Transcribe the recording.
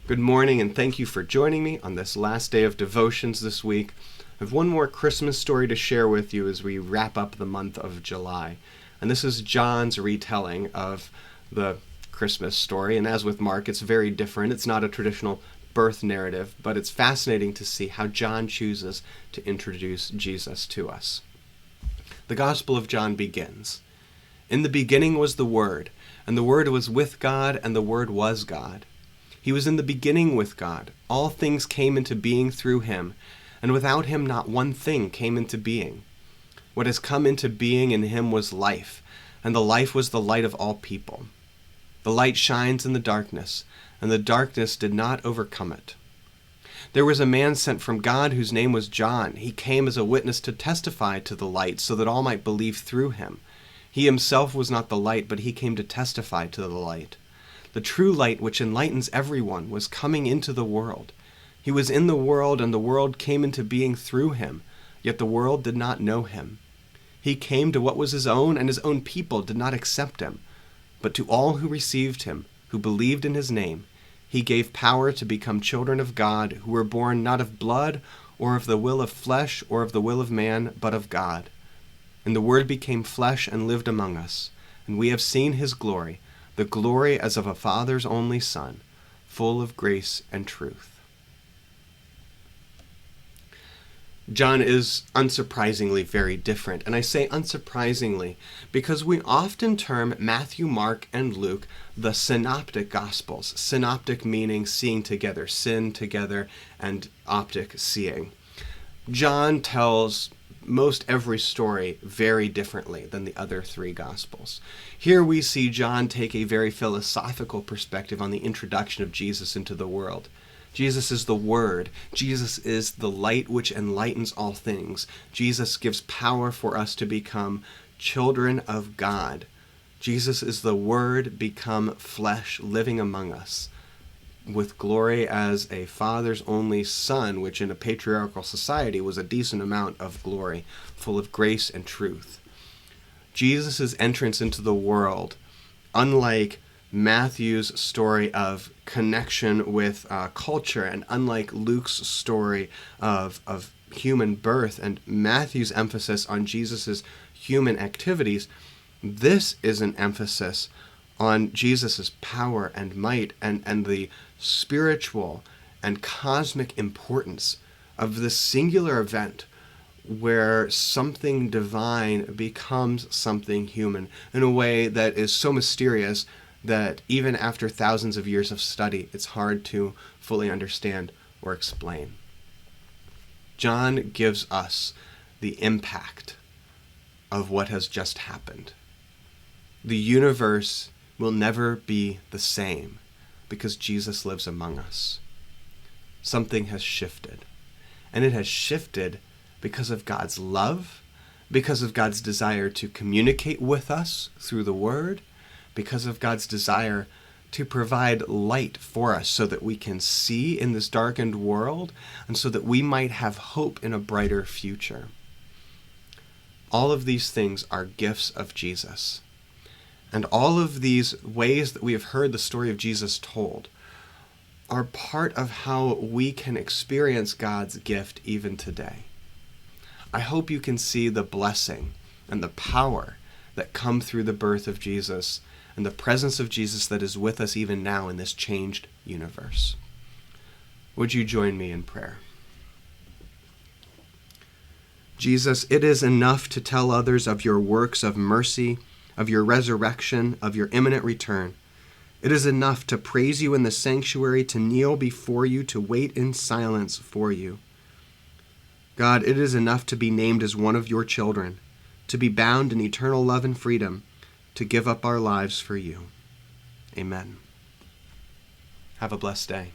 Good morning, and thank you for joining me on this last day of devotions this week. I have one more Christmas story to share with you as we wrap up the month of July. And this is John's retelling of the Christmas story. And as with Mark, it's very different. It's not a traditional birth narrative, but it's fascinating to see how John chooses to introduce Jesus to us. The Gospel of John begins, "In the beginning was the Word, and the Word was with God, and the Word was God. He was in the beginning with God. All things came into being through him, and without him not one thing came into being. What has come into being in him was life, and the life was the light of all people. The light shines in the darkness, and the darkness did not overcome it. There was a man sent from God whose name was John. He came as a witness to testify to the light, so that all might believe through him. He himself was not the light, but he came to testify to the light. The true light which enlightens everyone was coming into the world. He was in the world, and the world came into being through him, yet the world did not know him. He came to what was his own, and his own people did not accept him. But to all who received him, who believed in his name, he gave power to become children of God, who were born not of blood, or of the will of flesh, or of the will of man, but of God. And the Word became flesh and lived among us, and we have seen his glory, the glory as of a Father's only Son, full of grace and truth." John is unsurprisingly very different, and I say unsurprisingly because we often term Matthew, Mark, and Luke the synoptic Gospels. Synoptic meaning seeing together, syn together, and optic seeing. John tells most every story very differently than the other three Gospels. Here we see John take a very philosophical perspective on the introduction of Jesus into the world. Jesus is the Word. Jesus is the light which enlightens all things. Jesus gives power for us to become children of God. Jesus is the Word become flesh, living among us, with glory as a Father's only Son, which in a patriarchal society was a decent amount of glory, full of grace and truth. Jesus' entrance into the world, unlike Matthew's story of connection with culture, and unlike Luke's story of human birth, and Matthew's emphasis on Jesus' human activities, this is an emphasis on Jesus' power and might and the spiritual and cosmic importance of this singular event where something divine becomes something human in a way that is so mysterious that even after thousands of years of study, it's hard to fully understand or explain. John gives us the impact of what has just happened. The universe will never be the same because Jesus lives among us. Something has shifted. And it has shifted because of God's love, because of God's desire to communicate with us through the Word, because of God's desire to provide light for us so that we can see in this darkened world and so that we might have hope in a brighter future. All of these things are gifts of Jesus. And all of these ways that we have heard the story of Jesus told are part of how we can experience God's gift even today. I hope you can see the blessing and the power that come through the birth of Jesus and the presence of Jesus that is with us even now in this changed universe. Would you join me in prayer? Jesus, it is enough to tell others of your works of mercy, of your resurrection, of your imminent return. It is enough to praise you in the sanctuary, to kneel before you, to wait in silence for you. God, it is enough to be named as one of your children, to be bound in eternal love and freedom, to give up our lives for you. Amen. Have a blessed day.